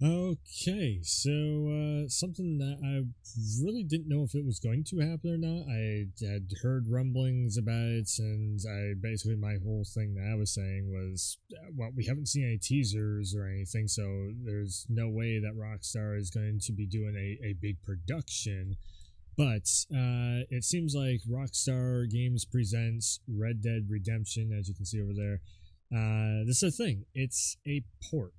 Okay, so something that I really didn't know if it was going to happen or not. I had heard rumblings about it, and I basically my whole thing that I was saying was, well, we haven't seen any teasers or anything, so there's no way that Rockstar is going to be doing a big production. But it seems like Rockstar Games presents Red Dead Redemption, as you can see over there. This is a thing. It's a port.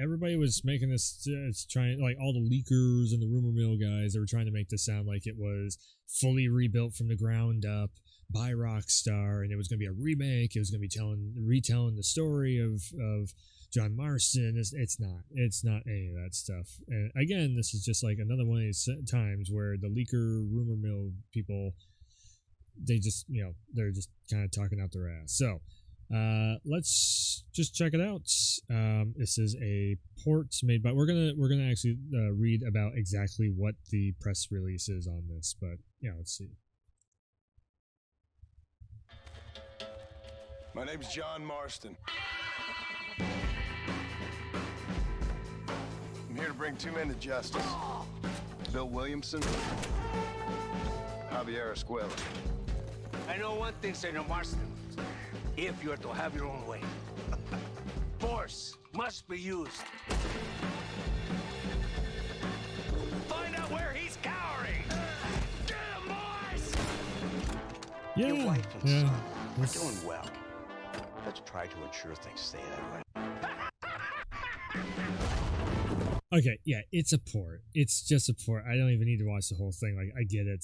Everybody was making this. It's trying, like all the leakers and the rumor mill guys. They were trying to make this sound like it was fully rebuilt from the ground up by Rockstar, and it was going to be a remake. It was going to be retelling the story of John Marston. It's not. It's not any of that stuff. And again, this is just like another one of these times where the leaker rumor mill people, they just they're just kind of talking out their ass. So let's just check it out. This is a port made by. We're gonna actually read about exactly what the press release is on this, but yeah, let's see. My name's John Marston. I'm here to bring two men to justice. Bill Williamson, Javier Escuela. I know one thing, Senor Marston. If you are to have your own way, force must be used. Find out where he's cowering! Get him, boys! Yeah, Your wife and yeah. son are doing well. Let's try to ensure things stay that way. Okay, yeah, it's a port. It's just a port. I don't even need to watch the whole thing. Like, I get it.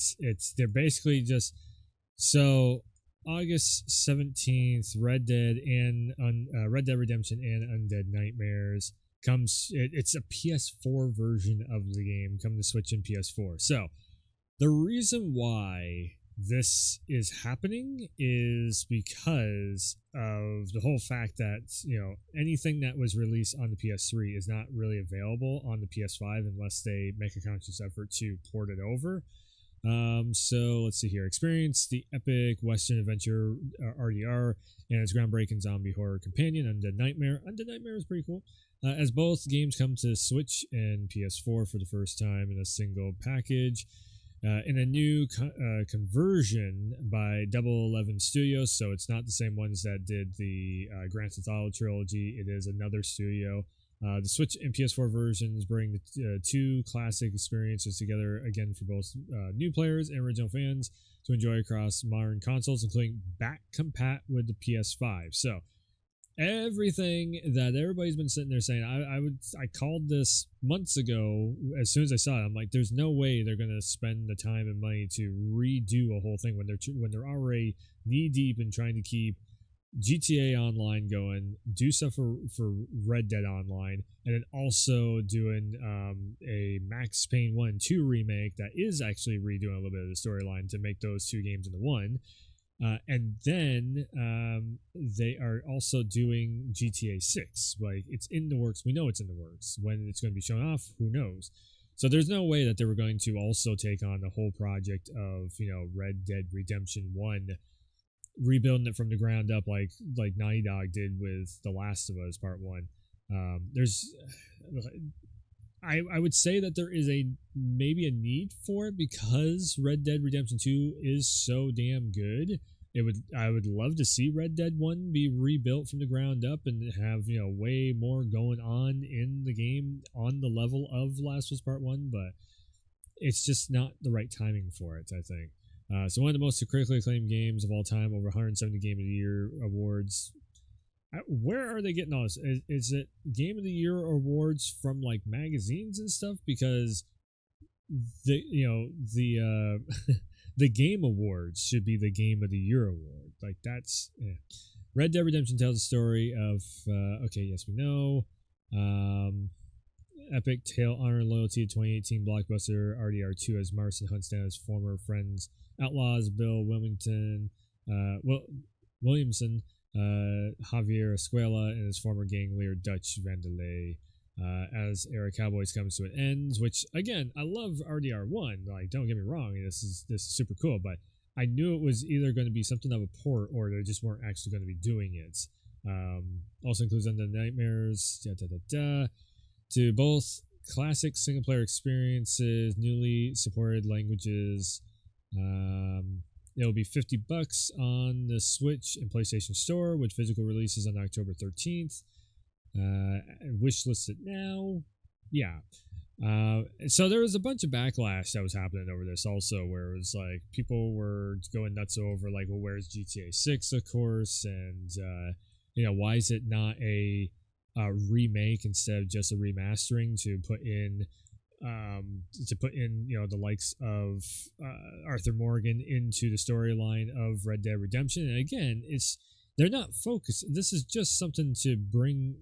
They're basically just so August 17th, Red Dead Red Dead Redemption and Undead Nightmares comes. It's a PS4 version of the game. Come to Switch and PS4. So the reason why this is happening is because of the whole fact that anything that was released on the PS3 is not really available on the PS5 unless they make a conscious effort to port it over. So let's see here. Experience the epic Western adventure RDR and its groundbreaking zombie horror companion Undead Nightmare. Undead Nightmare is pretty cool. As both games come to Switch and PS4 for the first time in a single package. In a new conversion by Double 11 Studios, so it's not the same ones that did the Grand Theft Auto trilogy. It is another studio. The Switch and PS4 versions bring the two classic experiences together again for both new players and original fans to enjoy across modern consoles, including back compat with the PS5. So everything that everybody's been sitting there saying, I called this months ago. As soon as I saw it, I'm like, there's no way they're gonna spend the time and money to redo a whole thing when they're already knee deep in trying to keep GTA Online going, do stuff for Red Dead Online, and then also doing a Max Payne 1 and 2 remake that is actually redoing a little bit of the storyline to make those two games into one. And then they are also doing GTA 6. Like, it's in the works. We know it's in the works. When it's going to be shown off, who knows? So there's no way that they were going to also take on the whole project of, Red Dead Redemption 1, rebuilding it from the ground up like Naughty Dog did with The Last of Us Part 1. I would say that there is maybe a need for it because Red Dead Redemption 2 is so damn good. I would love to see Red Dead 1 be rebuilt from the ground up and have way more going on in the game on the level of Last of Us Part 1, but it's just not the right timing for it, I think. So one of the most critically acclaimed games of all time, over 170 Game of the Year awards. Where are they getting all this? Is it Game of the Year awards from like magazines and stuff? Because the the Game Awards should be the Game of the Year award. Like that's Red Dead Redemption tells the story of okay, yes we know. Epic tale, honor, and loyalty. 2018 blockbuster RDR2 as Marston hunts down his former friends outlaws Bill Wilmington, Williamson, Javier Escuela, and his former gang leader Dutch Vandelay. As Era Cowboys comes to an end, which again I love RDR1. Like, don't get me wrong, this is super cool, but I knew it was either going to be something of a port or they just weren't actually going to be doing it. Also includes Undead Nightmares. to both classic single player experiences, newly supported languages. It'll be $50 on the Switch and PlayStation Store, with physical releases on October 13th. Wish list it now. Yeah. So there was a bunch of backlash that was happening over this also, where it was like people were going nuts over like, well, where's GTA 6, of course, and why is it not a remake instead of just a remastering to put in the likes of Arthur Morgan into the storyline of Red Dead Redemption. And again, they're not focused. This is just something to bring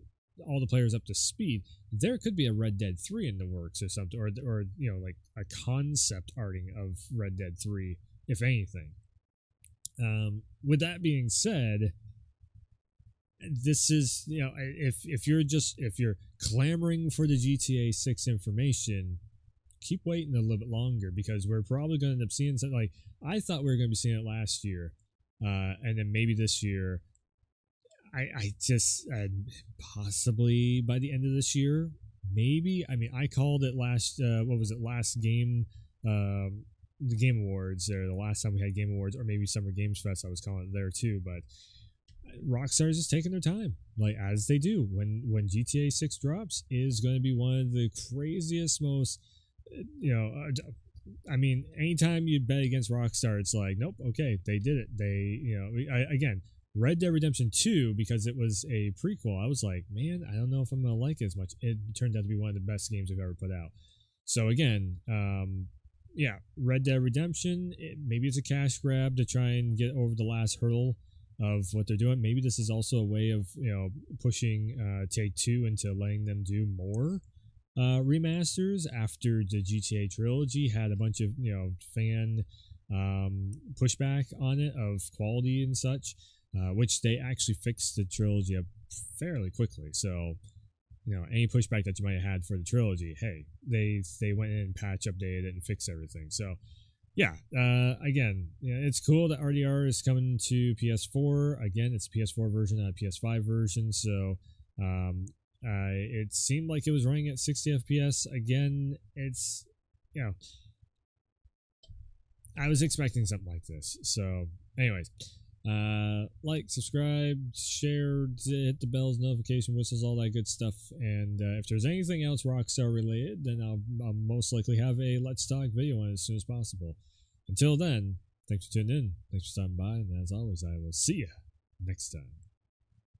all the players up to speed. There could be a Red Dead 3 in the works or something, or like a concept arting of Red Dead 3, if anything. With that being said, this is, if you're clamoring for the GTA 6 information, keep waiting a little bit longer, because we're probably going to end up seeing something. Like, I thought we were going to be seeing it last year, and then maybe this year. I just possibly by the end of this year, maybe. I mean, I called it last game, the Game Awards, or the last time we had Game Awards, or maybe Summer Games Fest. I was calling it there too, but Rockstar is just taking their time, like as they do. When GTA 6 drops, is going to be one of the craziest, most I mean, anytime you bet against Rockstar, it's like, nope, okay, they did it. Again, Red Dead Redemption 2, because it was a prequel, I was like, man, I don't know if I'm going to like it as much. It turned out to be one of the best games I've ever put out. So again, Red Dead Redemption, maybe it's a cash grab to try and get over the last hurdle of what they're doing. Maybe this is also a way of, pushing Take-Two into letting them do more remasters after the GTA trilogy had a bunch of, fan pushback on it of quality and such. Which they actually fixed the trilogy up fairly quickly. So, any pushback that you might have had for the trilogy, hey, they went in and patch updated it and fixed everything. So, yeah, again, it's cool that RDR is coming to PS4. Again, it's a PS4 version, not a PS5 version. So, it seemed like it was running at 60 FPS. Again, it's, I was expecting something like this. So, anyways. Like, subscribe, share, hit the bells, notification whistles, all that good stuff. And if there's anything else Rockstar related, then I'll most likely have a Let's Talk video on it as soon as possible. Until then, thanks for tuning in, thanks for stopping by, and as always, I will see you next time.